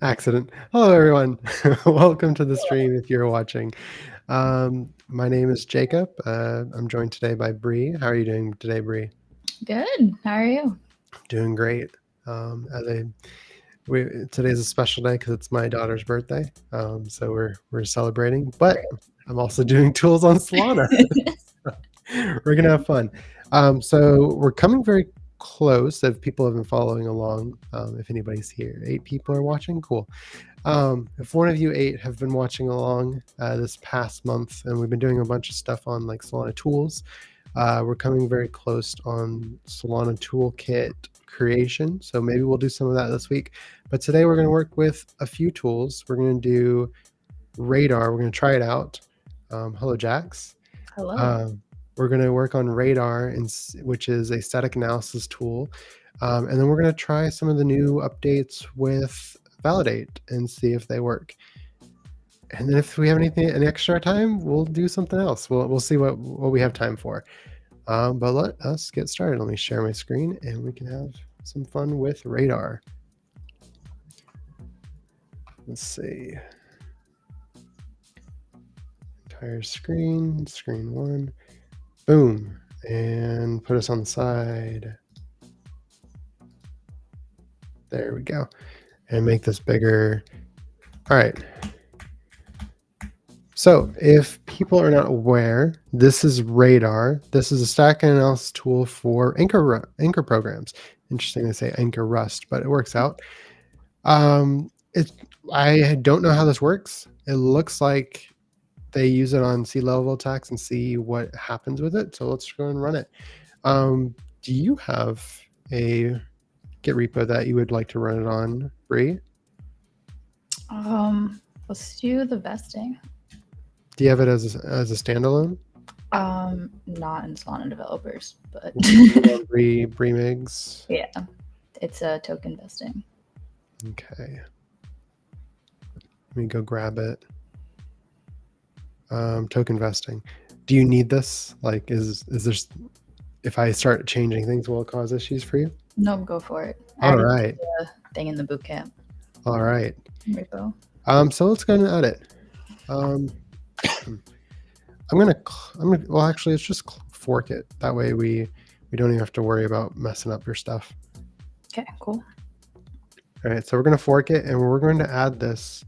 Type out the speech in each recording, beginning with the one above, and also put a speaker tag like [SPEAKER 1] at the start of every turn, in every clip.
[SPEAKER 1] Accident. Hello, everyone. Welcome to the stream if you're watching. My name is Jacob. I'm joined today by Bree. How are you doing today, Bree?
[SPEAKER 2] Good. How are you?
[SPEAKER 1] Doing great. Today's a special day because it's my daughter's birthday. So we're celebrating, but I'm also doing tools on Solana. We're gonna have fun. So we're coming very close. If people have been following along, if anybody's here, 8 people are watching. Cool. If one of you 8 have been watching along this past month, and we've been doing a bunch of stuff on like Solana tools, we're coming very close on Solana toolkit creation. So maybe we'll do some of that this week. But today we're going to work with a few tools. We're going to do Radar. We're going to try it out. Hello, Jax.
[SPEAKER 2] Hello.
[SPEAKER 1] We're going to work on Radar, which is a static analysis tool. And then we're going to try some of the new updates with Valid8 and see if they work. And then if we have any extra time, we'll do something else. We'll see what we have time for. But let us get started. Let me share my screen and we can have some fun with Radar. Let's see. Entire screen 1. Boom. And put us on the side. There we go. And make this bigger. All right. So if people are not aware, this is Radar. This is a static analysis tool for Anchor programs. Interesting to say Anchor Rust, but it works out. I don't know how this works. It looks like they use it on C-level attacks and see what happens with it. So let's go and run it. Do you have a Git repo that you would like to run it on, Bree?
[SPEAKER 2] Let's do the vesting.
[SPEAKER 1] Do you have it as a standalone?
[SPEAKER 2] Not in Solana developers, but
[SPEAKER 1] Bree Migs.
[SPEAKER 2] Yeah, it's a token vesting.
[SPEAKER 1] Okay. Let me go grab it. Token vesting. Do you need this? Like, is there? If I start changing things, will it cause issues for you?
[SPEAKER 2] No, go for it.
[SPEAKER 1] All right.
[SPEAKER 2] The thing in the bootcamp.
[SPEAKER 1] All right.
[SPEAKER 2] Repo.
[SPEAKER 1] So let's go and edit. I'm gonna. Well, actually, let's just fork it. That way, we don't even have to worry about messing up your stuff.
[SPEAKER 2] Okay. Cool.
[SPEAKER 1] All right. So we're gonna fork it, and we're going to add this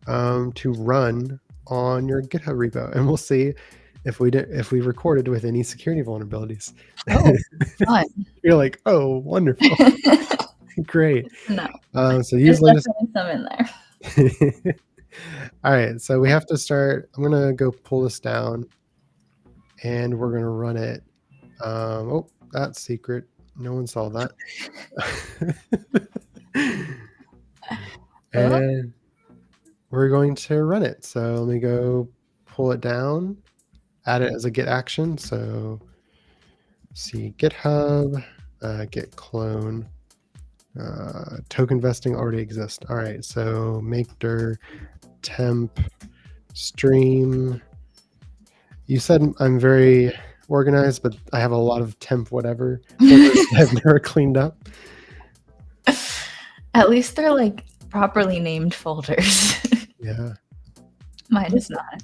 [SPEAKER 1] to run on your GitHub repo, and we'll see if we recorded with any security vulnerabilities.
[SPEAKER 2] Oh, fun.
[SPEAKER 1] You're like, oh, wonderful. Great.
[SPEAKER 2] No.
[SPEAKER 1] So use
[SPEAKER 2] latest some in there.
[SPEAKER 1] All right, so we have to start. I'm gonna go pull this down and we're gonna run it. Oh, that's secret. No one saw that. And we're going to run it. So let me go pull it down, add it as a Git action. So see GitHub, git clone, token vesting already exists. All right, so make dir temp stream. You said I'm very organized, but I have a lot of temp whatever I've never cleaned up.
[SPEAKER 2] At least they're like properly named folders.
[SPEAKER 1] Yeah.
[SPEAKER 2] Mine is not.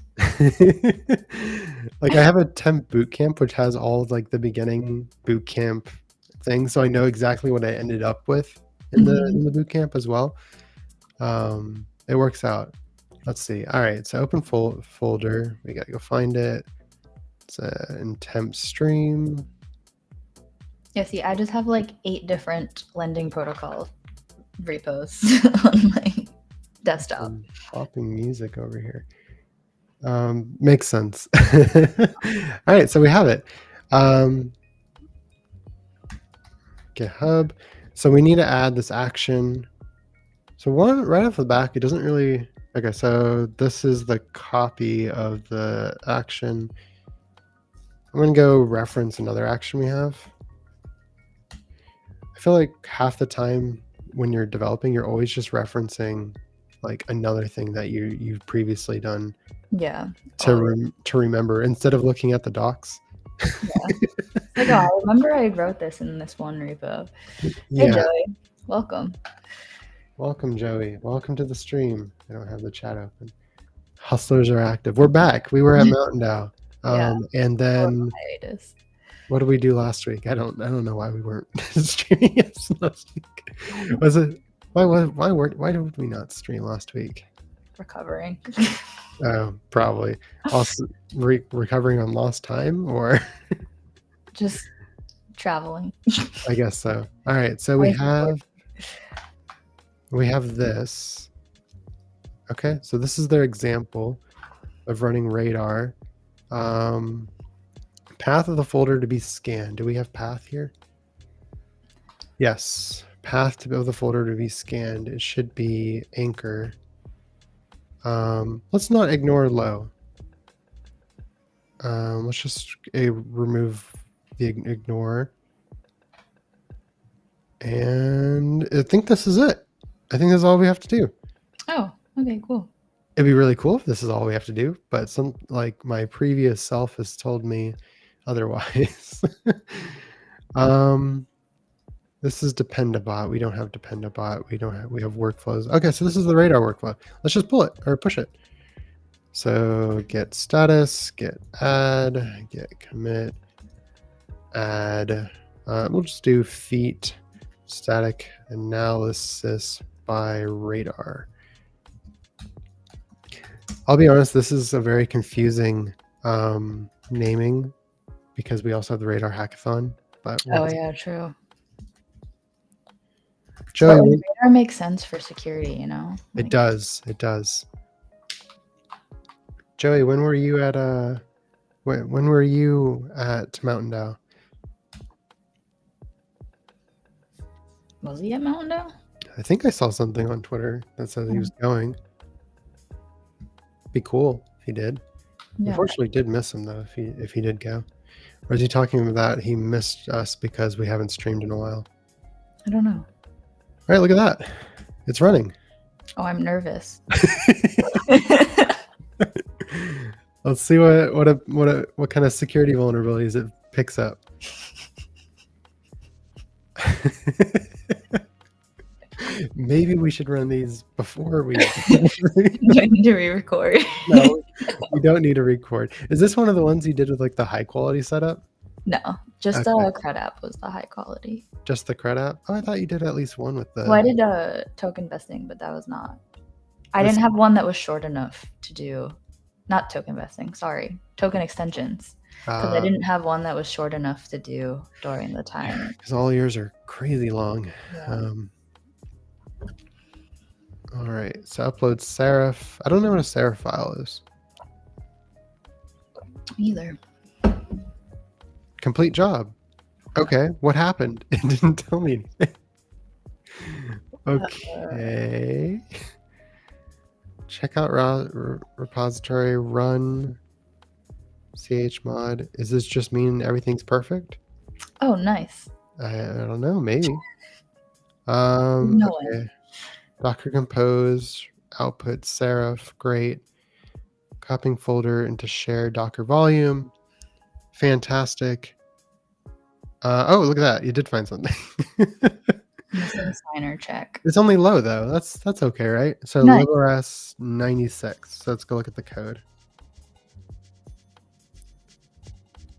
[SPEAKER 1] Like I have a temp bootcamp, which has all of like the beginning bootcamp things. So I know exactly what I ended up with in the bootcamp as well. It works out. Let's see. All right. So open folder. We got to go find it. It's in temp stream.
[SPEAKER 2] Yeah, see, I just have like 8 different lending protocol repos on my desktop.
[SPEAKER 1] I'm popping music over here. Makes sense. All right, so we have it. GitHub. So we need to add this action. So right off the back, it doesn't really. Okay, so this is the copy of the action. I'm gonna go reference another action we have. I feel like half the time when you're developing, you're always just referencing like another thing that you've previously done.
[SPEAKER 2] Yeah.
[SPEAKER 1] To remember instead of looking at the docs.
[SPEAKER 2] Yeah. Like, oh, I remember I wrote this in this one repo.
[SPEAKER 1] Yeah.
[SPEAKER 2] Hey, Joey. Welcome.
[SPEAKER 1] Welcome, Joey. Welcome to the stream. I don't have the chat open. Hustlers are active. We're back. We were at Mountain Dow.
[SPEAKER 2] Yeah.
[SPEAKER 1] And then
[SPEAKER 2] Hiatus.
[SPEAKER 1] what did we do last week? I don't know why we weren't streaming last week. Was it why did we not stream last week?
[SPEAKER 2] Recovering.
[SPEAKER 1] Probably. Also recovering on lost time, or
[SPEAKER 2] Just traveling.
[SPEAKER 1] I guess so. All right, so we have this. Okay, so this is their example of running radar. Path of the folder to be scanned. Do we have path here? Yes, path of the folder to be scanned. It should be anchor. Let's not ignore low. Let's just remove the ignore. And I think this is it. I think that's all we have to do.
[SPEAKER 2] Oh, okay, cool.
[SPEAKER 1] It'd be really cool if this is all we have to do, but my previous self has told me otherwise. This is Dependabot. We don't have Dependabot. We have workflows. Okay, so this is the radar workflow. Let's just pull it or push it. So get status, get add, get commit, add. We'll just do feat static analysis by radar. I'll be honest, this is a very confusing naming because we also have the radar hackathon. But
[SPEAKER 2] yeah, true.
[SPEAKER 1] Joey,
[SPEAKER 2] radar makes sense for security, you know?
[SPEAKER 1] It does. It does. Joey, when were you at Mountain Dow?
[SPEAKER 2] Was he at Mountain Dow?
[SPEAKER 1] I think I saw something on Twitter that said he was going. Be cool if he did. Yeah. Unfortunately, did miss him though if he did go. Or is he talking about he missed us because we haven't streamed in a while?
[SPEAKER 2] I don't know.
[SPEAKER 1] All right, look at that. It's running.
[SPEAKER 2] Oh, I'm nervous.
[SPEAKER 1] Let's see what kind of security vulnerabilities it picks up. Maybe we should run these before we.
[SPEAKER 2] Do I need to re-record?
[SPEAKER 1] No, we don't need to record. Is this one of the ones you did with like the high quality setup?
[SPEAKER 2] No, just the CRUD app was the high quality.
[SPEAKER 1] Just the CRUD app? Oh, I thought you did at least one with the.
[SPEAKER 2] Well, I did token vesting, but that was not. I didn't have one that was short enough to do. Not token vesting, sorry. Token extensions. Because I didn't have one that was short enough to do during the time.
[SPEAKER 1] Because all yours are crazy long. Yeah. All right, so upload Serif. I don't know what a Serif file is.
[SPEAKER 2] Either.
[SPEAKER 1] Complete job. Okay, what happened? It didn't tell me anything. Okay. Check out repository, run chmod. Is this just mean everything's perfect?
[SPEAKER 2] Oh, nice.
[SPEAKER 1] I don't know, maybe.
[SPEAKER 2] No
[SPEAKER 1] okay. Way. Docker compose, output Serif, great. Copying folder into shared Docker volume. Fantastic. Oh, look at that. You did find something.
[SPEAKER 2] Missing signer check.
[SPEAKER 1] It's only low though. That's okay, right? So nice. librs 96. So let's go look at the code.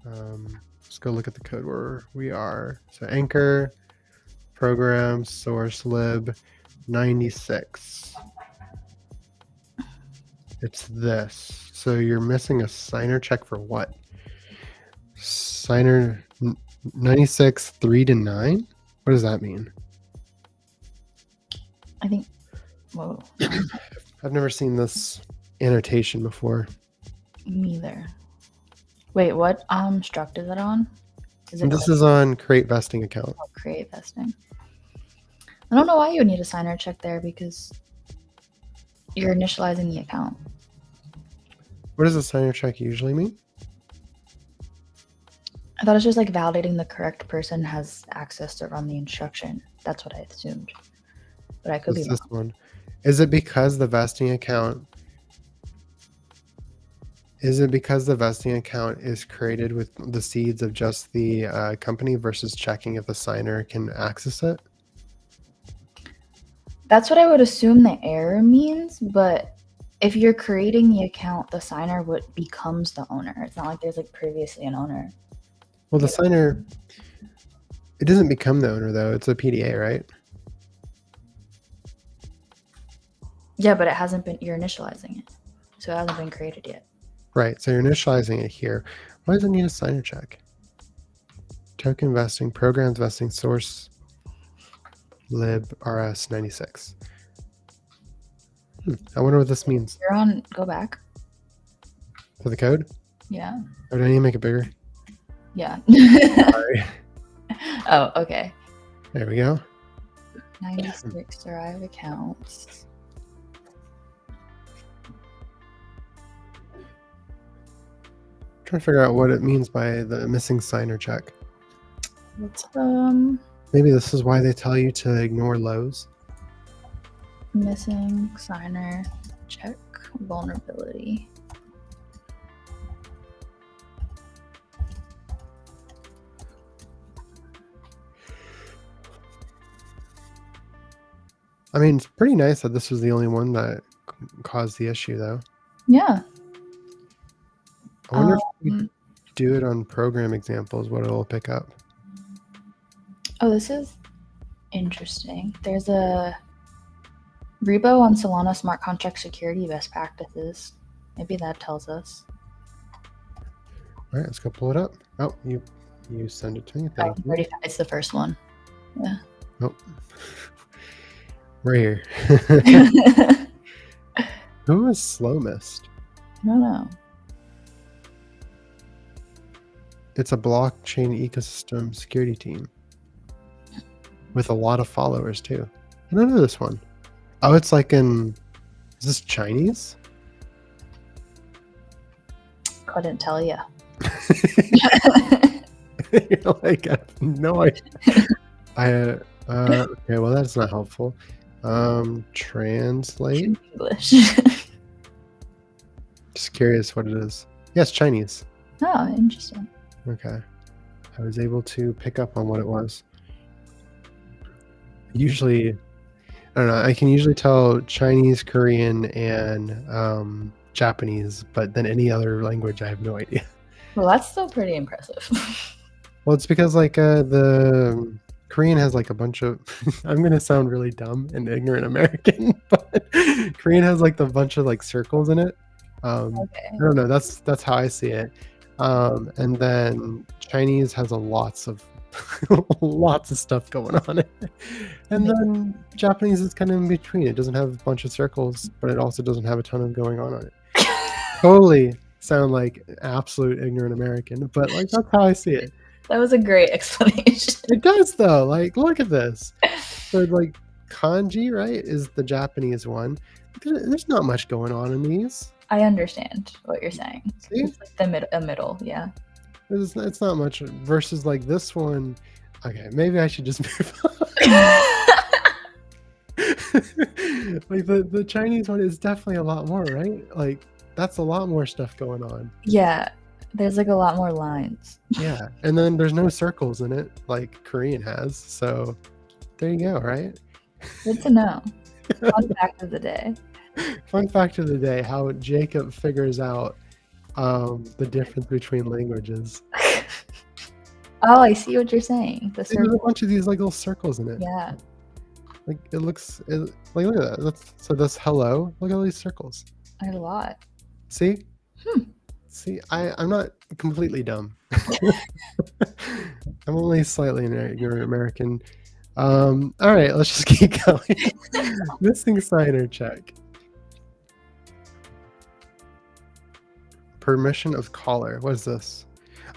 [SPEAKER 1] Let's go look at the code where we are. So anchor, program, source lib 96. It's this. So you're missing a signer check for what? Signer 96 3 to 9? What does that mean?
[SPEAKER 2] I think, whoa.
[SPEAKER 1] I've never seen this annotation before.
[SPEAKER 2] Neither. Wait, what struct is it on?
[SPEAKER 1] This is on create vesting account.
[SPEAKER 2] Oh, create vesting. I don't know why you would need a signer check there because you're initializing the account.
[SPEAKER 1] What does a signer check usually mean?
[SPEAKER 2] I thought it's just like validating the correct person has access to run the instruction. That's what I assumed. But I could be wrong.
[SPEAKER 1] This one. Is it because the vesting account is created with the seeds of just the company versus checking if the signer can access it?
[SPEAKER 2] That's what I would assume the error means, but if you're creating the account, the signer becomes the owner. It's not like there's like previously an owner.
[SPEAKER 1] Well, the signer, it doesn't become the owner though. It's a PDA, right?
[SPEAKER 2] Yeah, but it hasn't been, you're initializing it. So it hasn't been created yet.
[SPEAKER 1] Right. So you're initializing it here. Why does it need a signer check? Token vesting, programs vesting, source lib rs96. I wonder what this means.
[SPEAKER 2] You're on, go back.
[SPEAKER 1] To the code?
[SPEAKER 2] Yeah.
[SPEAKER 1] Or do I need to make it bigger?
[SPEAKER 2] Yeah.
[SPEAKER 1] Sorry.
[SPEAKER 2] Oh, okay.
[SPEAKER 1] There we go.
[SPEAKER 2] 96 derived accounts.
[SPEAKER 1] Trying to figure out what it means by the missing signer check.
[SPEAKER 2] Let's
[SPEAKER 1] Maybe this is why they tell you to ignore lows.
[SPEAKER 2] missing signer check vulnerability.
[SPEAKER 1] I mean, it's pretty nice that this was the only one that caused the issue, though.
[SPEAKER 2] Yeah.
[SPEAKER 1] I wonder if we do it on program examples, what it'll pick up.
[SPEAKER 2] Oh, this is interesting. There's a repo on Solana smart contract security best practices. Maybe that tells us.
[SPEAKER 1] All right, let's go pull it up. Oh, you send it to me. Thank you.
[SPEAKER 2] It's the first one. Yeah.
[SPEAKER 1] Oh, right here. Who is Slow Mist?
[SPEAKER 2] I don't know.
[SPEAKER 1] It's a blockchain ecosystem security team with a lot of followers too. I don't know this one. Oh, it's like is this Chinese?
[SPEAKER 2] Couldn't tell you.
[SPEAKER 1] You're like, I have no idea. Okay, well that's not helpful. Translate.
[SPEAKER 2] English.
[SPEAKER 1] Just curious what it is. Yes, Chinese.
[SPEAKER 2] Oh, interesting.
[SPEAKER 1] Okay. I was able to pick up on what it was. Usually, I don't know, I can usually tell Chinese, Korean, and Japanese, but then any other language, I have no idea.
[SPEAKER 2] Well, that's still pretty impressive.
[SPEAKER 1] Well, it's because like the Korean has like a bunch of, I'm going to sound really dumb and ignorant American, but Korean has like a bunch of like circles in it.
[SPEAKER 2] Okay.
[SPEAKER 1] I don't know, that's how I see it. And then Chinese has lots of stuff going on it. And then Japanese is kind of in between. It doesn't have a bunch of circles, but it also doesn't have a ton of going on it. Totally sound like an absolute ignorant American, but like that's how I see it.
[SPEAKER 2] That was a great explanation.
[SPEAKER 1] It does though. Like, look at this. So like kanji, right, is the Japanese one. There's not much going on in these.
[SPEAKER 2] I understand what you're saying.
[SPEAKER 1] See?
[SPEAKER 2] It's like a middle, yeah.
[SPEAKER 1] It's not much versus like this one. Okay, maybe I should just move on. Like the Chinese one is definitely a lot more, right? Like that's a lot more stuff going on.
[SPEAKER 2] Yeah, there's like a lot more lines.
[SPEAKER 1] Yeah, and then there's no circles in it like Korean has. So there you go, right?
[SPEAKER 2] Good to know. Fun fact of the day.
[SPEAKER 1] Fun fact of the day: how Jacob figures out the difference between languages.
[SPEAKER 2] Oh, I see what you're saying.
[SPEAKER 1] There's a bunch of these like little circles in it.
[SPEAKER 2] Yeah.
[SPEAKER 1] Like it looks like look at that. So this hello. Look at all these circles.
[SPEAKER 2] There's a lot.
[SPEAKER 1] See? See, I'm not completely dumb. I'm only slightly an ignorant American. All right, let's just keep going. Missing signer check. Permission of caller. What is this?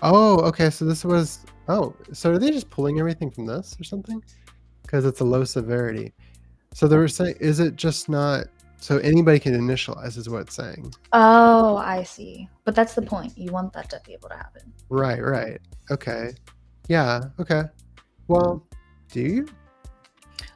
[SPEAKER 1] Oh, okay. So this was. Oh, so are they just pulling everything from this or something? Because it's a low severity. So they were saying, is it just not? So anybody can initialize, is what it's saying.
[SPEAKER 2] Oh, I see. But that's the point. You want that to be able to happen.
[SPEAKER 1] Right. Okay. Yeah. Okay. Well, do you?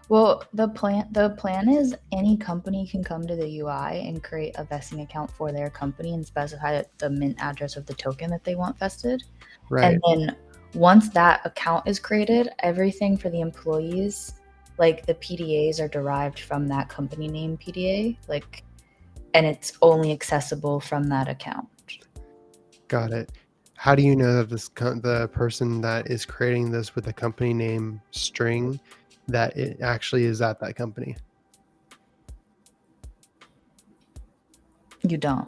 [SPEAKER 2] Well, the plan is any company can come to the UI and create a vesting account for their company and specify the mint address of the token that they want vested.
[SPEAKER 1] Right.
[SPEAKER 2] And then once that account is created, everything for the employees like the PDAs are derived from that company name PDA, like, and it's only accessible from that account.
[SPEAKER 1] Got it. How do you know that the person that is creating this with a company name string, that it actually is at that company?
[SPEAKER 2] You don't.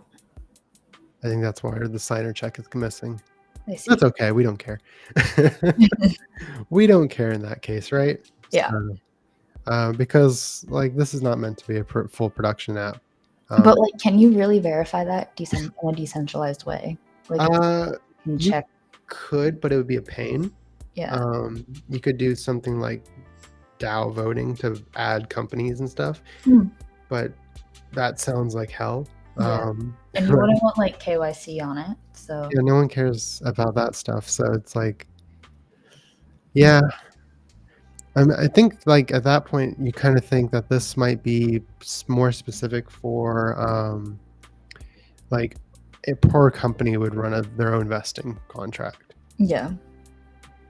[SPEAKER 1] I think that's why the signer check is missing.
[SPEAKER 2] I see.
[SPEAKER 1] That's okay. We don't care. We don't care in that case, right?
[SPEAKER 2] Yeah.
[SPEAKER 1] So, because like this is not meant to be a full production app.
[SPEAKER 2] But like, can you really verify that in a decentralized way? Like, you can check.
[SPEAKER 1] Could, but it would be a pain.
[SPEAKER 2] Yeah.
[SPEAKER 1] You could do something like DAO voting to add companies and stuff, but that sounds like hell.
[SPEAKER 2] Yeah. And you wouldn't want like KYC on it, so
[SPEAKER 1] yeah, no one cares about that stuff. So it's like, yeah. I think like at that point you kind of think that this might be more specific for like a poor company would run their own vesting contract.
[SPEAKER 2] yeah.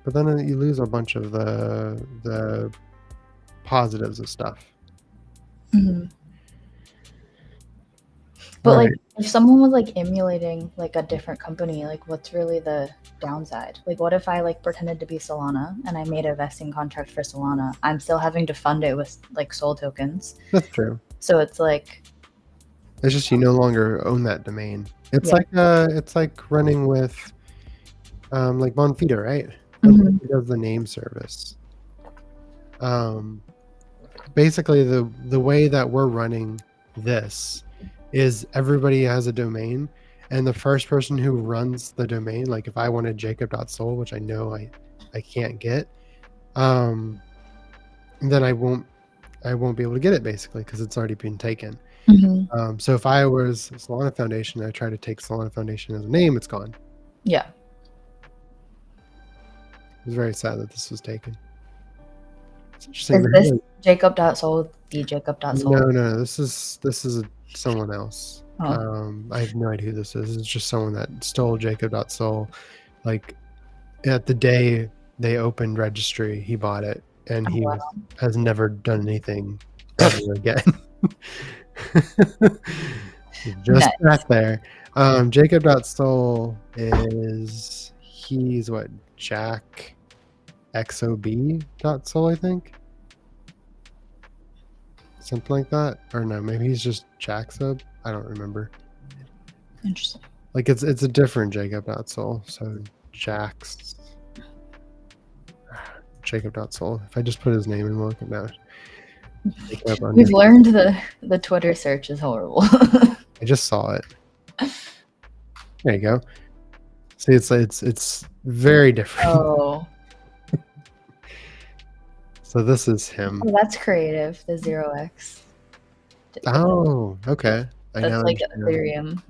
[SPEAKER 1] But then you lose a bunch of the positives of stuff.
[SPEAKER 2] But like, if someone was like emulating like a different company, like what's really the downside? Like, what if I like pretended to be Solana and I made a vesting contract for Solana? I'm still having to fund it with like Sol tokens.
[SPEAKER 1] That's true.
[SPEAKER 2] So it's like,
[SPEAKER 1] it's just you no longer own that domain. It's like running with like Bonfida, right? Bonfida does the name service. Basically the way that we're running this is everybody has a domain, and the first person who runs the domain, like if I wanted jacob.sol, which I know I can't get, then I won't be able to get it basically because it's already been taken. So if I was Solana Foundation and I try to take Solana Foundation as a name, it's gone.
[SPEAKER 2] Yeah.
[SPEAKER 1] It's very sad that this was taken. It's
[SPEAKER 2] interesting. Is this jacob.sol the jacob.sol?
[SPEAKER 1] No, this is someone else. I have no idea who this is. It's just someone that stole jacob.sol. Like at the day they opened registry, he bought it, and he has never done anything ever again. Just back there. Jacob.sol he's what, Jack XOB.sol, I think. Something like that. Or no, maybe he's just Jack sub. I don't remember.
[SPEAKER 2] Interesting.
[SPEAKER 1] Like it's a different Jacob.sol. So Jacob.sol. If I just put his name in, we'll look at that.
[SPEAKER 2] We've learned the Twitter search is horrible.
[SPEAKER 1] I just saw it. There you go. See, it's very different.
[SPEAKER 2] Oh.
[SPEAKER 1] So this is him.
[SPEAKER 2] Oh, that's creative. The 0x.
[SPEAKER 1] Oh, okay.
[SPEAKER 2] That's like Ethereum.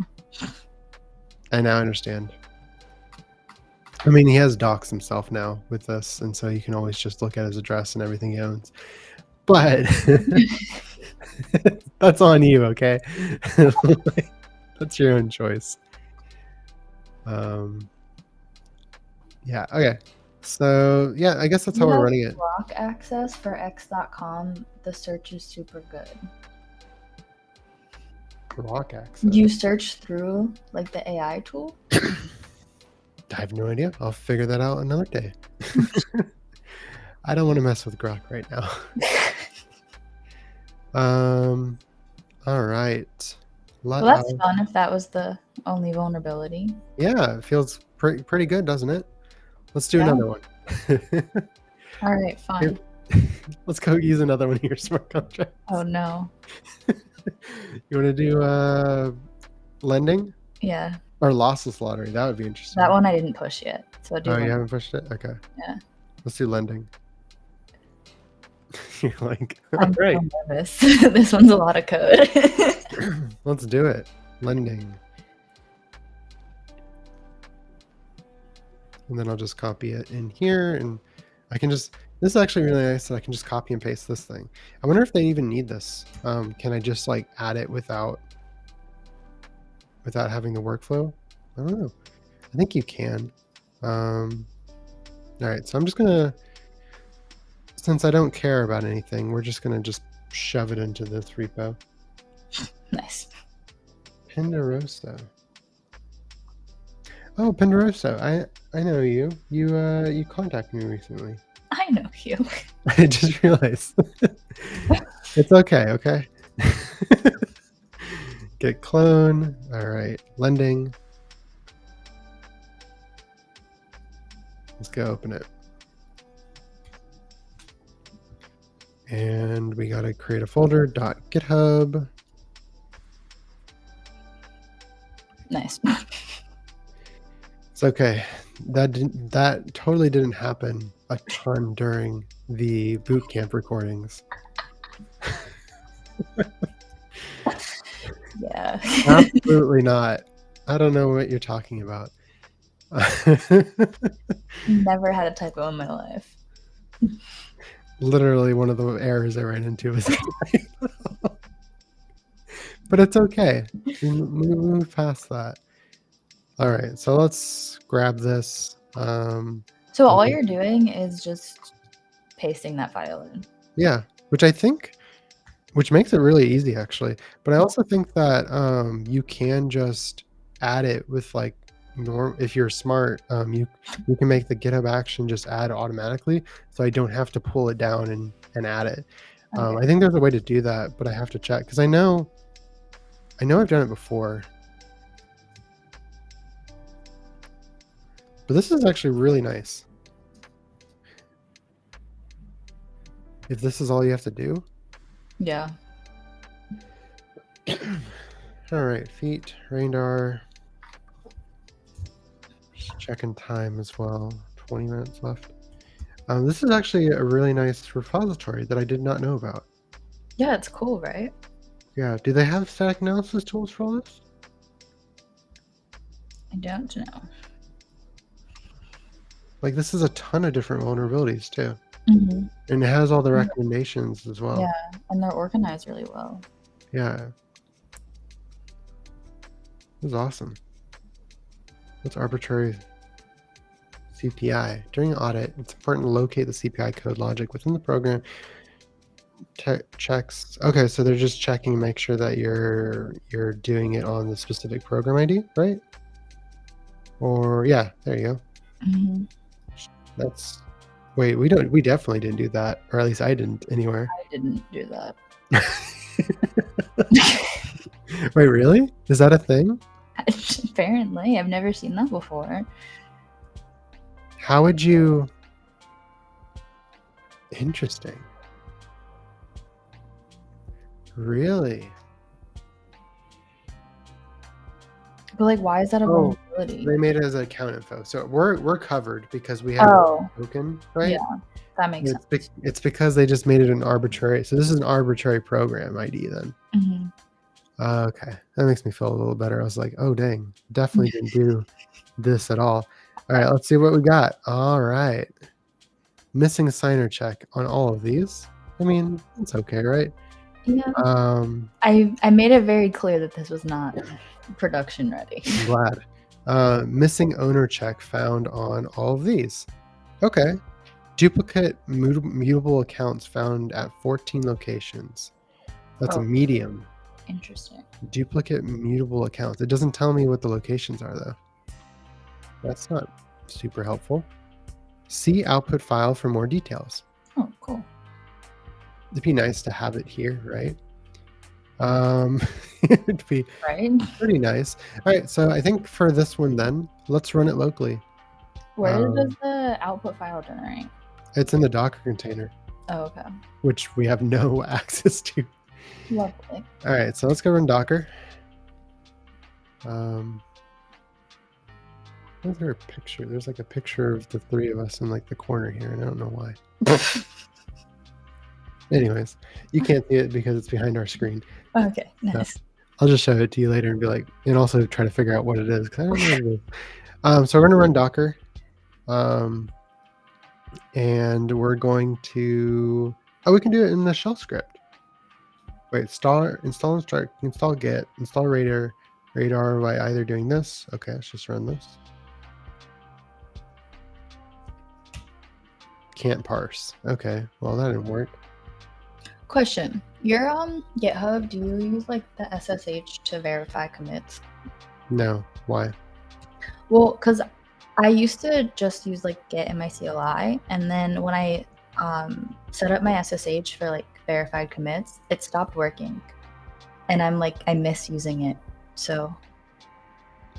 [SPEAKER 1] I now understand. I mean, he has docs himself now with this, and so you can always just look at his address and everything he owns. But that's on you, okay? That's your own choice. Yeah, okay. So, yeah, I guess that's how we're running it.
[SPEAKER 2] Block access for x.com. The search is super good.
[SPEAKER 1] Block access?
[SPEAKER 2] Do you search through, like, the AI tool?
[SPEAKER 1] I have no idea. I'll figure that out another day. I don't want to mess with Grok right now. All right.
[SPEAKER 2] Well, that's fun if that was the only vulnerability.
[SPEAKER 1] Yeah, it feels pretty good, doesn't it? Let's do another one.
[SPEAKER 2] All right, fine.
[SPEAKER 1] Let's go use another one of your smart contracts.
[SPEAKER 2] Oh, no.
[SPEAKER 1] You want to do lending?
[SPEAKER 2] Yeah.
[SPEAKER 1] Or lossless lottery? That would be interesting.
[SPEAKER 2] That one I didn't push yet. So do
[SPEAKER 1] you haven't pushed it? Okay.
[SPEAKER 2] Yeah.
[SPEAKER 1] Let's do lending. You're like,
[SPEAKER 2] I'm so nervous. This one's a lot of code.
[SPEAKER 1] Let's do it. Lending. And then I'll just copy it in here, and I can just, this is actually really nice that I can just copy and paste this thing. I wonder if they even need this. Can I just like add it without having the workflow? I don't know. I think you can. All right, so I'm just gonna since I don't care about anything, we're just gonna just shove it into this repo.
[SPEAKER 2] Nice.
[SPEAKER 1] Penderoso. Oh, Penderoso, I know you. You contacted me recently.
[SPEAKER 2] I know you.
[SPEAKER 1] I just realized. It's okay. Get clone. All right, lending. Let's go open it. And we got to create a folder, .github.
[SPEAKER 2] Nice.
[SPEAKER 1] It's okay. That totally didn't happen a ton during the boot camp recordings.
[SPEAKER 2] Yeah.
[SPEAKER 1] Absolutely not. I don't know what you're talking about.
[SPEAKER 2] Never had a typo in my life.
[SPEAKER 1] Literally one of the errors I ran into was a typo. But it's okay. We move past that. All right, so let's grab this.
[SPEAKER 2] So all you're doing is just pasting that file in.
[SPEAKER 1] Yeah, which makes it really easy actually. But I also think that you can just add it with like if you're smart, you can make the GitHub action just add automatically, so I don't have to pull it down and add it.
[SPEAKER 2] Okay.
[SPEAKER 1] I think there's a way to do that, but I have to check because I know I've done it before. But this is actually really nice. If this is all you have to do.
[SPEAKER 2] Yeah.
[SPEAKER 1] All right, feet, radar. Just checking time as well. 20 minutes left. This is actually a really nice repository that I did not know about.
[SPEAKER 2] Yeah, it's cool, right?
[SPEAKER 1] Yeah. Do they have static analysis tools for all this?
[SPEAKER 2] I don't know.
[SPEAKER 1] Like this is a ton of different vulnerabilities too.
[SPEAKER 2] Mm-hmm.
[SPEAKER 1] And it has all the recommendations as well.
[SPEAKER 2] Yeah, and they're organized really well.
[SPEAKER 1] Yeah. This is awesome. What's arbitrary CPI? During audit, it's important to locate the CPI code logic within the program. Checks. Okay, so they're just checking to make sure that you're doing it on the specific program ID, right? Or yeah, there you go.
[SPEAKER 2] Mm-hmm.
[SPEAKER 1] That's wait, we definitely didn't do that, or at least I didn't anywhere.
[SPEAKER 2] I didn't do that.
[SPEAKER 1] Wait, really? Is that a thing?
[SPEAKER 2] Apparently, I've never seen that before.
[SPEAKER 1] How would you? Interesting. Really?
[SPEAKER 2] But like, why is that a vulnerability?
[SPEAKER 1] They made it as an account info, so we're covered because we have a token, right?
[SPEAKER 2] Yeah, that makes sense.
[SPEAKER 1] It's because they just made it an arbitrary. So this is an arbitrary program ID then.
[SPEAKER 2] Mm-hmm.
[SPEAKER 1] Okay, that makes me feel a little better. I was like, oh dang, definitely didn't do this at all. All right, let's see what we got. All right, missing signer check on all of these. I mean, it's okay, right?
[SPEAKER 2] Yeah. I made it very clear that this was not production ready.
[SPEAKER 1] I'm glad. Missing owner check found on all of these. Okay. Duplicate mutable accounts found at 14 locations. That's a medium.
[SPEAKER 2] Interesting.
[SPEAKER 1] Duplicate mutable accounts. It doesn't tell me what the locations are though. That's not super helpful. See output file for more details.
[SPEAKER 2] Oh, cool.
[SPEAKER 1] It'd be nice to have it here, right? It'd be pretty nice. All right, so I think for this one then, let's run it locally.
[SPEAKER 2] Where does the output file generate?
[SPEAKER 1] It's in the Docker container.
[SPEAKER 2] Oh, okay.
[SPEAKER 1] Which we have no access to.
[SPEAKER 2] Lovely.
[SPEAKER 1] All right, so let's go run Docker. Is there a picture? There's like a picture of the three of us in like the corner here, and I don't know why. Anyways, you can't see it because it's behind our screen.
[SPEAKER 2] Okay, nice.
[SPEAKER 1] So I'll just show it to you later and be like, and also try to figure out what it is because I don't know what it is. So we're gonna run Docker, and we're going to. Oh, we can do it in the shell script. Wait, install git, install radar by either doing this. Okay, let's just run this. Can't parse. Okay, well that didn't work.
[SPEAKER 2] Question: your GitHub, do you use like the SSH to verify commits?
[SPEAKER 1] No, why?
[SPEAKER 2] Well, because I used to just use like Git in my CLI, and then when I set up my SSH for like verified commits, it stopped working, and I miss using it. So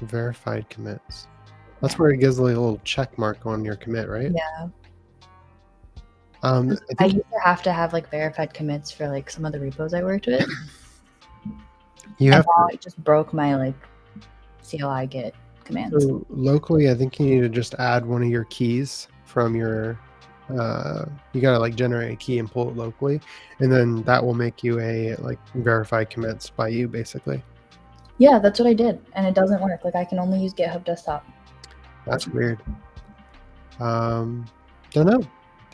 [SPEAKER 1] Verified commits. That's where it gives like a little check mark on your commit, right?
[SPEAKER 2] yeah,
[SPEAKER 1] I
[SPEAKER 2] I
[SPEAKER 1] think
[SPEAKER 2] used to have like verified commits for like some of the repos I worked with,
[SPEAKER 1] you
[SPEAKER 2] and
[SPEAKER 1] have
[SPEAKER 2] now it just broke my like CLI Git commands.
[SPEAKER 1] so locally. I think you need to just add one of your keys from your. You gotta like generate a key and pull it locally, and then that will make you a like verified commits by you basically.
[SPEAKER 2] Yeah, that's what I did, and it doesn't work. Like I can only use GitHub Desktop.
[SPEAKER 1] That's weird. Don't know.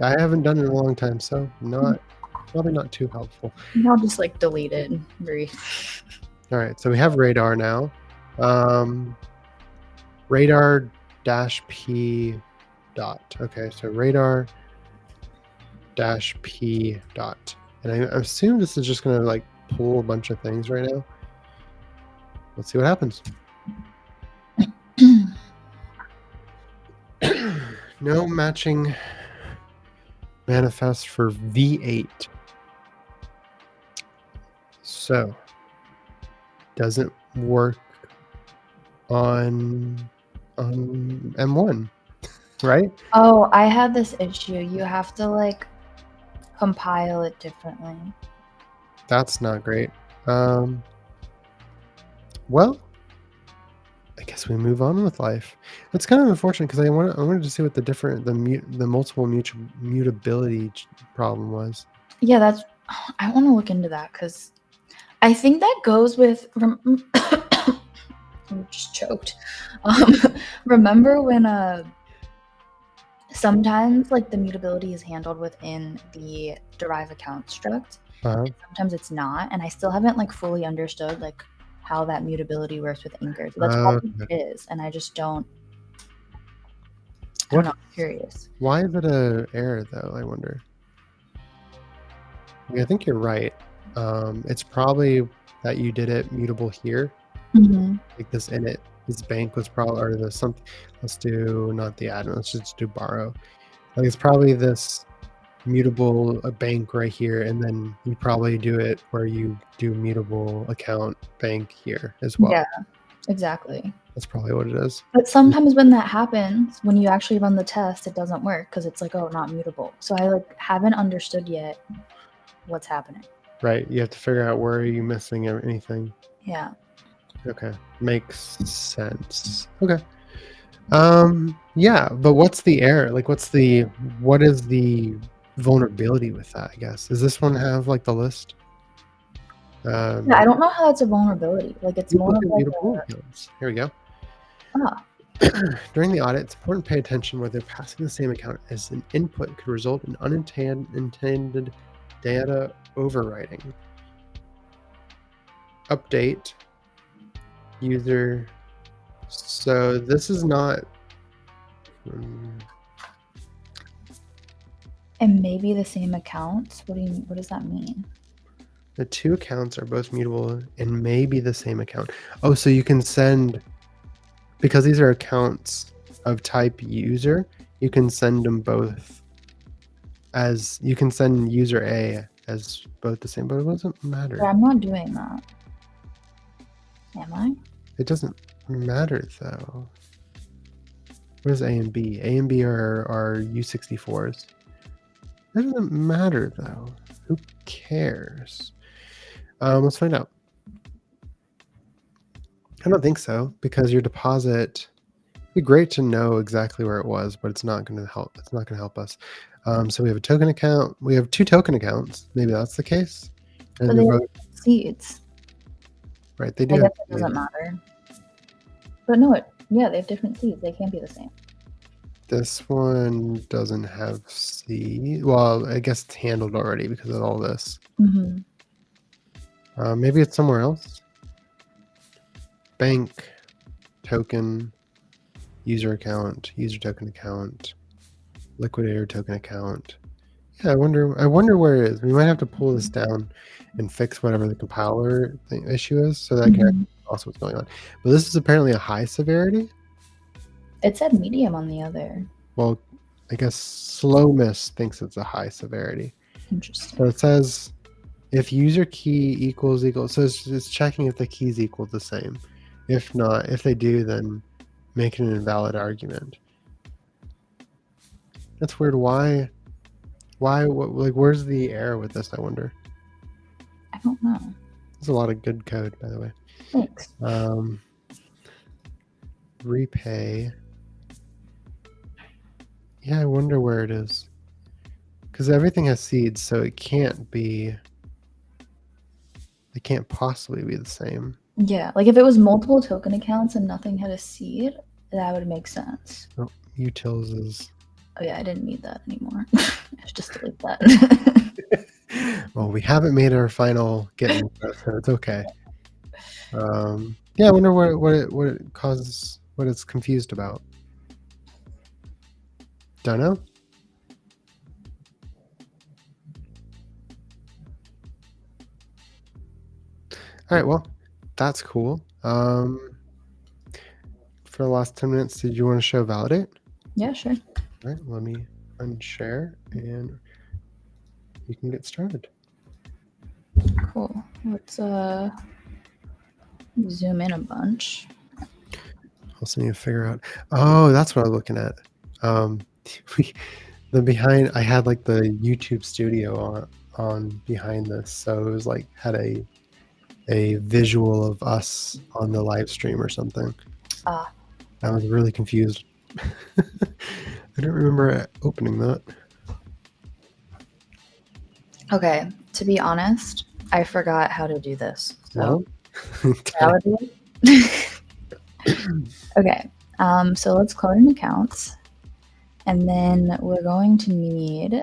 [SPEAKER 1] I haven't done it in a long time, so probably not too helpful.
[SPEAKER 2] I'll just like delete it and
[SPEAKER 1] All right, so we have radar now. Radar dash p dot. Okay, so radar dash p dot, and I assume this is just gonna like pull a bunch of things right now. Let's see what happens. No matching manifest for V8. So doesn't work on M1, right?
[SPEAKER 2] Oh, I had this issue. You have to like compile it differently.
[SPEAKER 1] That's not great. Well, I guess we move on with life. It's kind of unfortunate because I wanted to see what the multiple mutability problem was.
[SPEAKER 2] Yeah, that's. I want to look into that because I think that goes with. I'm just choked. Remember when sometimes like the mutability is handled within the derive account struct. Sometimes it's not, and I still haven't like fully understood like how that mutability works with anchors. So that's probably what it is, and I just don't. I don't know. I'm curious.
[SPEAKER 1] Why is it a error though? I wonder. I think you're right. It's probably that you did it mutable here.
[SPEAKER 2] Mm-hmm.
[SPEAKER 1] Like this init, this bank was probably, or the something. Let's do not the admin. Let's just do borrow. Like it's probably this mutable bank right here, and then you probably do it where you do mutable account bank here as well.
[SPEAKER 2] Yeah, exactly.
[SPEAKER 1] That's probably what it is.
[SPEAKER 2] But sometimes when that happens, when you actually run the test, it doesn't work because it's like, oh, not mutable. So I like haven't understood yet what's happening.
[SPEAKER 1] Right. You have to figure out where are you missing anything.
[SPEAKER 2] Yeah.
[SPEAKER 1] Okay. Makes sense. Okay. Yeah, but what's the error? Like what is the vulnerability with that, I guess? Does this one have like the list?
[SPEAKER 2] Yeah, I don't know how that's a vulnerability. Like it's more of like
[SPEAKER 1] accounts. Here we go.
[SPEAKER 2] Ah.
[SPEAKER 1] During the audit, it's important to pay attention whether passing the same account as an input could result in unintended data overwriting. Update user. So this is not.
[SPEAKER 2] And maybe the same accounts. What does that mean?
[SPEAKER 1] The two accounts are both mutable and maybe the same account. Oh, so you can send, because these are accounts of type user, you can send them both as, you can send user A as both the same, but it doesn't matter.
[SPEAKER 2] But I'm not doing that. Am I?
[SPEAKER 1] It doesn't matter though. What is A and B? A and B are U64s. It doesn't matter though. Who cares? Let's find out. I don't think so, because your deposit, it'd be great to know exactly where it was, but it's not going to help. It's not going to help us. So we have a token account. We have two token accounts. Maybe that's the case. And
[SPEAKER 2] but they have seeds.
[SPEAKER 1] Right, they do.
[SPEAKER 2] I guess it doesn't matter. But no, they have different seeds. They can't be the same.
[SPEAKER 1] This one doesn't have seed. Well, I guess it's handled already because of all this.
[SPEAKER 2] Mm-hmm.
[SPEAKER 1] Maybe it's somewhere else. Bank, token, user account, user token account. liquidator token account. Yeah, I wonder where it is. We might have to pull this down and fix whatever the compiler issue is, so that I can
[SPEAKER 2] Mhm.
[SPEAKER 1] also what's going on. But this is apparently a high severity.
[SPEAKER 2] It said medium on the other.
[SPEAKER 1] Well, I guess Slowmiss thinks it's a high severity.
[SPEAKER 2] Interesting.
[SPEAKER 1] So it says if user key equals, so it's checking if the keys equal the same. If not, if they do, then make an invalid argument. That's weird. Why? Like, where's the error with this? I wonder.
[SPEAKER 2] I don't know.
[SPEAKER 1] There's a lot of good code, by the way.
[SPEAKER 2] Thanks.
[SPEAKER 1] Repay. Yeah, I wonder where it is. Because everything has seeds, so it can't be. It can't possibly be the same.
[SPEAKER 2] Yeah, like if it was multiple token accounts and nothing had a seed, that would make sense.
[SPEAKER 1] Oh, utils is.
[SPEAKER 2] Oh yeah, I didn't need that anymore. I should just delete that.
[SPEAKER 1] Well, we haven't made our final getting, so it's okay. Yeah, I wonder what it causes, what it's confused about. Don't know. All right, well, that's cool. For the last 10 minutes, did you want to show Valid8?
[SPEAKER 2] Yeah, sure.
[SPEAKER 1] All right, let me unshare and you can get started.
[SPEAKER 2] Cool. Let's zoom in a bunch.
[SPEAKER 1] Also need to figure out. Oh, that's what I'm looking at. The behind, I had like the YouTube studio on behind this, so it was like had a visual of us on the live stream or something.
[SPEAKER 2] Ah.
[SPEAKER 1] I was really confused. I don't remember opening that.
[SPEAKER 2] Okay, to be honest, I forgot how to do this. So
[SPEAKER 1] Valid8.
[SPEAKER 2] Okay, so let's clone an account, and then we're going to need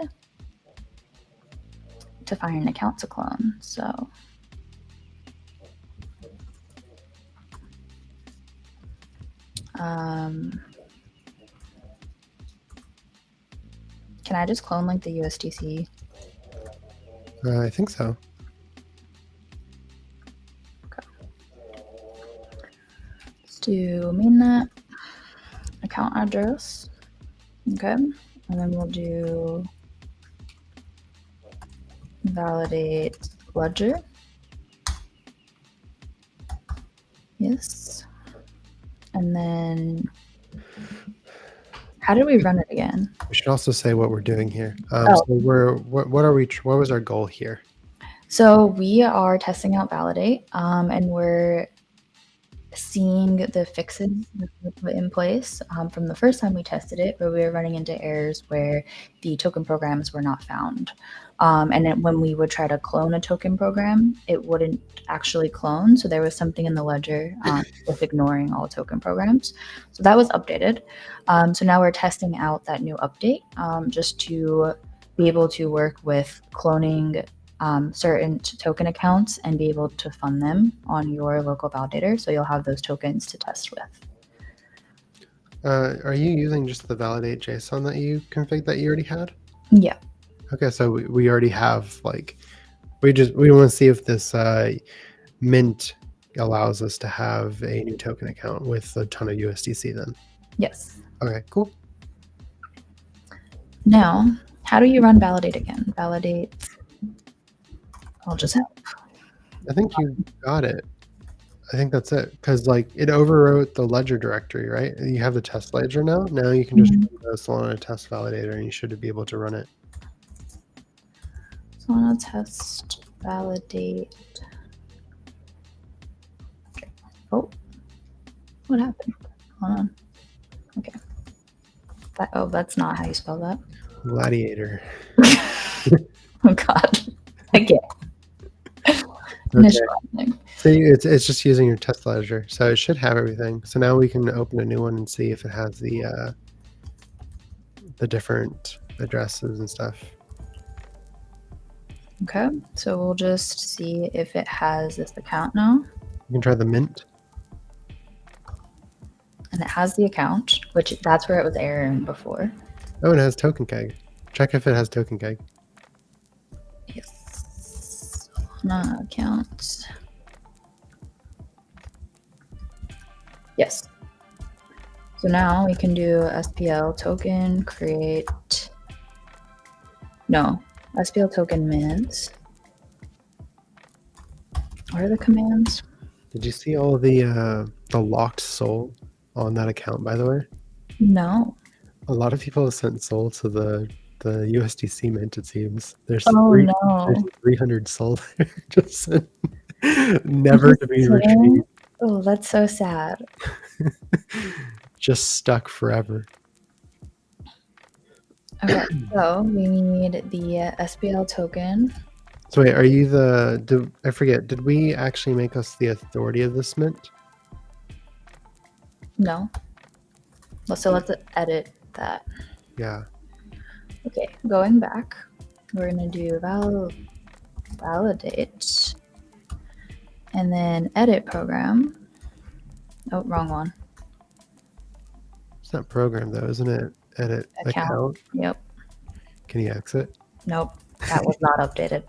[SPEAKER 2] to find an account to clone. So can I just clone like the USDC?
[SPEAKER 1] I think so.
[SPEAKER 2] Okay. Let's do mainnet, account address. Okay, and then we'll do validate ledger. Yes. And then how did we run it again?
[SPEAKER 1] We should also say what we're doing here. So what was our goal here?
[SPEAKER 2] So we are testing out Valid8, and we're seeing the fixes that we put in place from the first time we tested it, where we were running into errors where the token programs were not found. And then when we would try to clone a token program, it wouldn't actually clone. So there was something in the ledger with ignoring all token programs. So that was updated. So now we're testing out that new update just to be able to work with cloning certain token accounts and be able to fund them on your local validator. So you'll have those tokens to test with.
[SPEAKER 1] Are you using just the validate JSON that you configured that you already had?
[SPEAKER 2] Yeah.
[SPEAKER 1] Okay, so we already have like, we want to see if this mint allows us to have a new token account with a ton of USDC then.
[SPEAKER 2] Yes.
[SPEAKER 1] Okay, cool.
[SPEAKER 2] Now, how do you run validate again? Validate. I'll just help.
[SPEAKER 1] I think you got it. I think that's it, because like it overwrote the ledger directory, right? You have the test ledger now. Now you can just run the Solana test validator, and you should be able to run it.
[SPEAKER 2] Solana test validate. Oh, what happened? Hold on. Okay. That's not how you spell that.
[SPEAKER 1] Gladiator.
[SPEAKER 2] Oh God. Again.
[SPEAKER 1] Okay. So it's just using your test ledger, so it should have everything. So now we can open a new one and see if it has the different addresses and stuff.
[SPEAKER 2] Okay, so we'll just see if it has this account now.
[SPEAKER 1] You can try the mint.
[SPEAKER 2] And it has the account, which that's where it was erroring before.
[SPEAKER 1] Oh, it has token keg. Check if it has token keg.
[SPEAKER 2] Yes. Solana account. Yes. So now we can do SPL token create. No, SPL token mints. What are the commands?
[SPEAKER 1] Did you see all the locked soul on that account, by the way?
[SPEAKER 2] No.
[SPEAKER 1] A lot of people have sent soul to the USDC mint, it seems. There's
[SPEAKER 2] Oh
[SPEAKER 1] there's
[SPEAKER 2] no.
[SPEAKER 1] 300 soul there, just never to be
[SPEAKER 2] Kidding?
[SPEAKER 1] retrieved.
[SPEAKER 2] Oh, that's so sad.
[SPEAKER 1] Just stuck forever.
[SPEAKER 2] Okay, so we need the SPL token.
[SPEAKER 1] So wait, are you I forget, did we actually make us the authority of this mint?
[SPEAKER 2] No. So let's edit that.
[SPEAKER 1] Yeah.
[SPEAKER 2] Okay, going back, we're gonna do validate and then edit program. Oh, wrong one.
[SPEAKER 1] It's not program though, isn't it? Edit account.
[SPEAKER 2] Yep.
[SPEAKER 1] Can you exit?
[SPEAKER 2] Nope. That was not updated.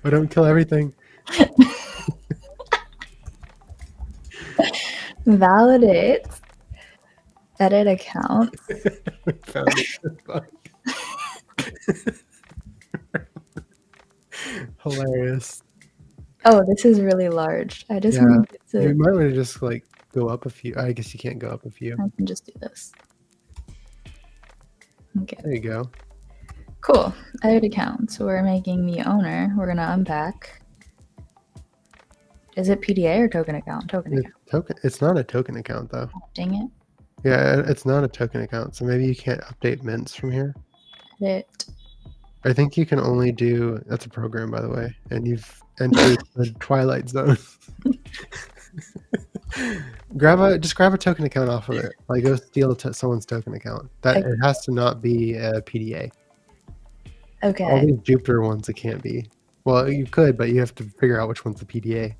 [SPEAKER 1] I don't kill everything.
[SPEAKER 2] Validate edit account.
[SPEAKER 1] Found it. Hilarious.
[SPEAKER 2] Oh, this is really large. I just need
[SPEAKER 1] You
[SPEAKER 2] to.
[SPEAKER 1] might want to just like go up a few. I guess you can't go up a few.
[SPEAKER 2] I can just do this. Okay.
[SPEAKER 1] There you go.
[SPEAKER 2] Cool. Edit account. So we're making the owner. We're gonna unpack. Is it PDA or token account? Token account.
[SPEAKER 1] It's not a token account though.
[SPEAKER 2] Oh, dang it.
[SPEAKER 1] Yeah, it's not a token account. So maybe you can't update mints from here.
[SPEAKER 2] Edit.
[SPEAKER 1] I think you can only do. That's a program, by the way, and you've entered the Twilight Zone. Just grab a token account off of it. Like go steal someone's token account. That it has to not be a PDA.
[SPEAKER 2] Okay.
[SPEAKER 1] All these Jupiter ones, it can't be. Well, you could, but you have to figure out which one's the PDA.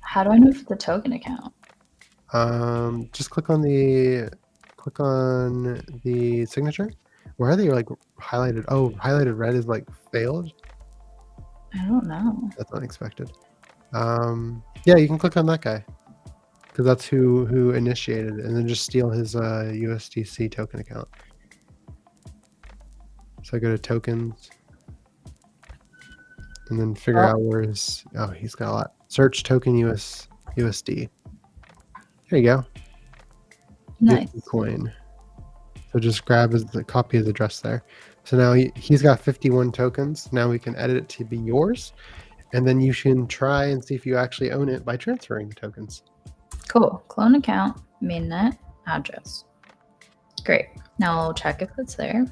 [SPEAKER 2] How do I know if it's a token account?
[SPEAKER 1] Just click on the signature. Where are they like highlighted? Oh, highlighted red is like failed.
[SPEAKER 2] I don't know.
[SPEAKER 1] That's unexpected. Yeah, you can click on that guy because that's who initiated it, and then just steal his USDC token account. So I go to tokens, and then figure out where his. Oh, he's got a lot. Search token USD. There you go.
[SPEAKER 2] Nice.
[SPEAKER 1] Coin. So just grab copy his address there. So now he's got 51 tokens. Now we can edit it to be yours. And then you can try and see if you actually own it by transferring the tokens.
[SPEAKER 2] Cool. Clone account, mainnet, address. Great. Now I'll check if it's there.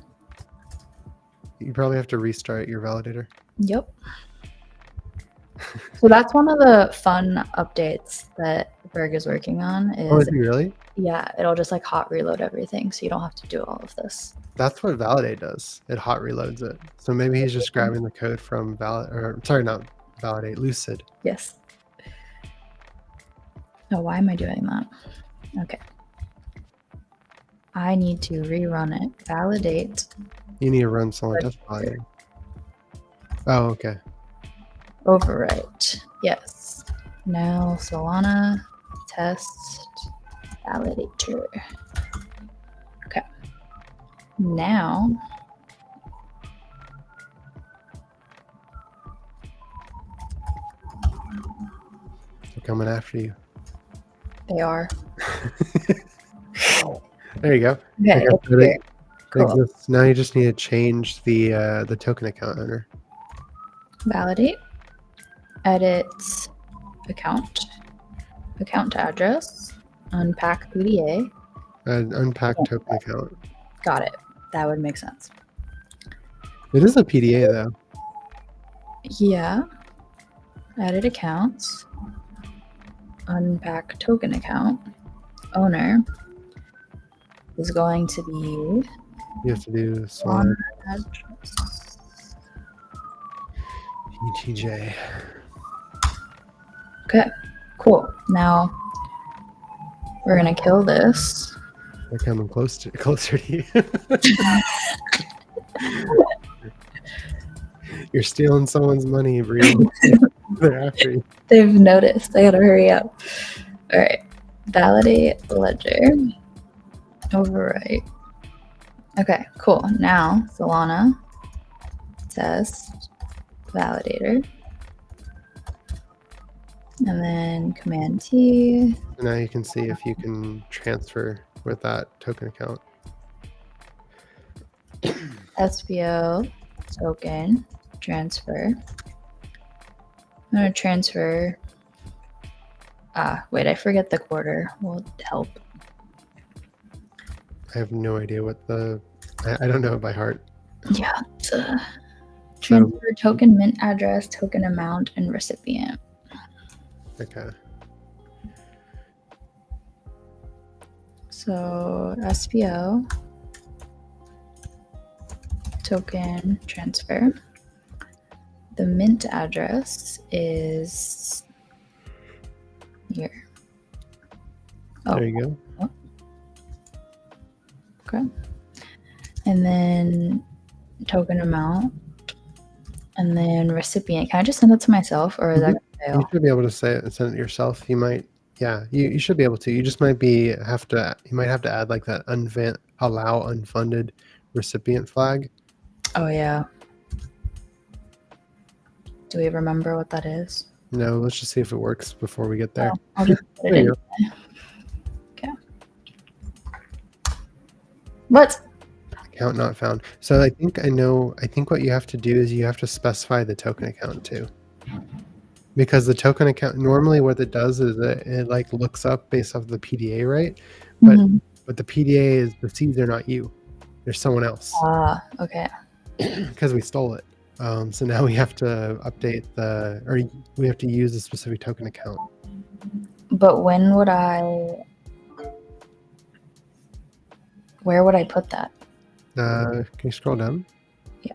[SPEAKER 1] You probably have to restart your validator.
[SPEAKER 2] Yep. So that's one of the fun updates that Berg is working on.
[SPEAKER 1] Is he really?
[SPEAKER 2] Yeah, it'll just like hot reload everything, so you don't have to do all of this.
[SPEAKER 1] That's what Valid8 does. It hot reloads it. So maybe he's just grabbing the code from Valid8, Lucid.
[SPEAKER 2] Yes. Oh, why am I doing that? Okay. I need to rerun it. Validate.
[SPEAKER 1] You need to run Solana test validator. Oh, okay.
[SPEAKER 2] Overwrite. Yes. Now Solana test validator. Okay. Now
[SPEAKER 1] They're coming after you.
[SPEAKER 2] they are.
[SPEAKER 1] There you go.
[SPEAKER 2] Okay. Cool.
[SPEAKER 1] Now you just need to change the token account owner.
[SPEAKER 2] Validate. Edit account. Account to address. Unpack PDA.
[SPEAKER 1] Unpack token account.
[SPEAKER 2] Got it. That would make sense.
[SPEAKER 1] It is a PDA though.
[SPEAKER 2] Yeah. Edit accounts. Unpack token account. Owner is going to be.
[SPEAKER 1] You have to do Solana
[SPEAKER 2] address.
[SPEAKER 1] ETJ.
[SPEAKER 2] Okay, cool. Now we're gonna kill this
[SPEAKER 1] They're coming closer to you. You're stealing someone's money, Bree. They're after you.
[SPEAKER 2] They've noticed. I gotta hurry up. All right. Validate ledger. Overwrite. Okay, cool. Now Solana test validator. And then Command T.
[SPEAKER 1] Now you can see if you can transfer with that token account.
[SPEAKER 2] SPO token transfer. I'm gonna transfer. Wait, I forget the quarter. Will help.
[SPEAKER 1] I have no idea what the. I don't know it by heart.
[SPEAKER 2] Yeah. Transfer token mint address, token amount, and recipient.
[SPEAKER 1] Okay.
[SPEAKER 2] So SPO token transfer. The mint address is here.
[SPEAKER 1] There you go.
[SPEAKER 2] Oh. Okay. And then token amount. And then recipient. Can I just send it to myself, or is that gonna fail?
[SPEAKER 1] You should be able to send it yourself. You might, yeah, you should be able to. You just might have to add like that allow unfunded recipient flag.
[SPEAKER 2] Oh yeah. Do we remember what that is?
[SPEAKER 1] No, let's just see if it works before we get there.
[SPEAKER 2] Oh, I'll just put it in. Okay. What?
[SPEAKER 1] Account not found. So I think what you have to do is you have to specify the token account too. Because the token account, normally what it does is it like looks up based off the PDA, right? But the PDA is the seeds are not you. There's someone else.
[SPEAKER 2] Okay.
[SPEAKER 1] Because we stole it. So now we have to update we have to use a specific token account.
[SPEAKER 2] But where would I put that?
[SPEAKER 1] Can you scroll down?
[SPEAKER 2] Yeah.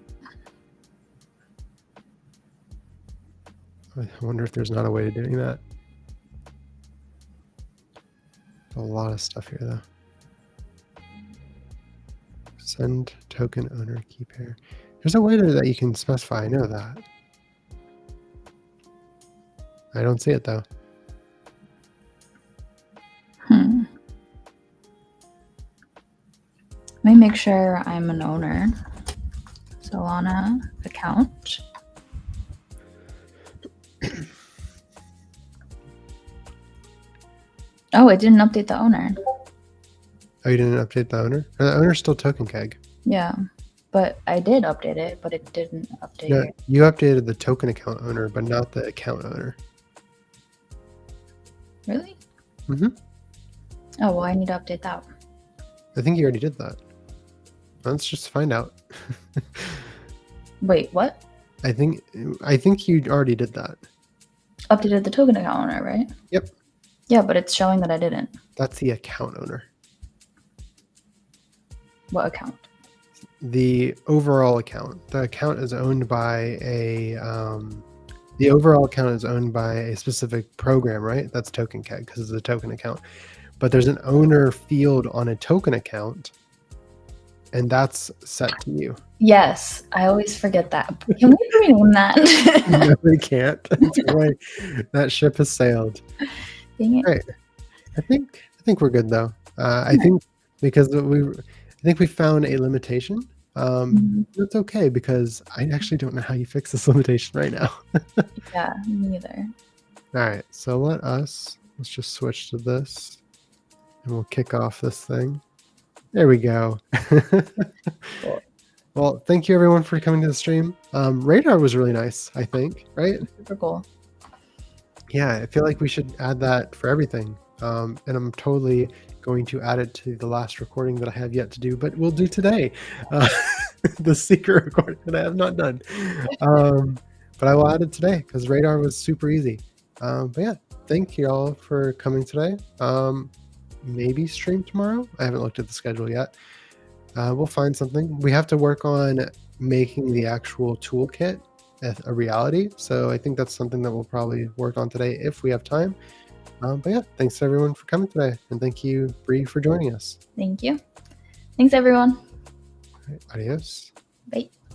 [SPEAKER 1] I wonder if there's not a way to doing that. A lot of stuff here though. Send token owner key pair. There's a way that you can specify. I know that. I don't see it though.
[SPEAKER 2] Let me make sure I'm an owner. Solana account. Oh, it didn't update the owner.
[SPEAKER 1] Oh, you didn't update the owner? The owner's still token keg.
[SPEAKER 2] Yeah, but I did update it, but it didn't update
[SPEAKER 1] No,
[SPEAKER 2] it.
[SPEAKER 1] you updated the token account owner, but not the account owner.
[SPEAKER 2] Really?
[SPEAKER 1] Mm-hmm.
[SPEAKER 2] Oh, well, I need to update that.
[SPEAKER 1] I think you already did that. Let's just find out.
[SPEAKER 2] Wait, what?
[SPEAKER 1] I think you already did that.
[SPEAKER 2] Updated the token account owner, right?
[SPEAKER 1] Yep.
[SPEAKER 2] Yeah, but it's showing that I didn't.
[SPEAKER 1] That's the account owner.
[SPEAKER 2] What account?
[SPEAKER 1] The overall account. The account is owned by the overall account is owned by a specific program, right? That's token keg because it's a token account. But there's an owner field on a token account, and that's set to you.
[SPEAKER 2] Yes, I always forget that. Can we rename that?
[SPEAKER 1] No, we can't. That's why that ship has sailed.
[SPEAKER 2] Dang it.
[SPEAKER 1] Right. I think we're good though. I think because we found a limitation. That's okay because I actually don't know how you fix this limitation right now.
[SPEAKER 2] Yeah, me neither.
[SPEAKER 1] All right, so let's just switch to this, and we'll kick off this thing. There we go.
[SPEAKER 2] Cool.
[SPEAKER 1] Well, thank you everyone for coming to the stream. Radar was really nice, I think, right?
[SPEAKER 2] Super cool.
[SPEAKER 1] Yeah, I feel like we should add that for everything. And I'm totally going to add it to the last recording that I have yet to do, but we'll do today. The secret recording that I have not done. But I will add it today because Radar was super easy. But yeah, thank you all for coming today. Maybe stream tomorrow. I haven't looked at the schedule yet. We'll find something. We have to work on making the actual toolkit a reality. So I think that's something that we'll probably work on today if we have time. But yeah, thanks to everyone for coming today, and thank you, Bree, for joining us.
[SPEAKER 2] Thank you. Thanks, everyone.
[SPEAKER 1] All right, adios.
[SPEAKER 2] Bye.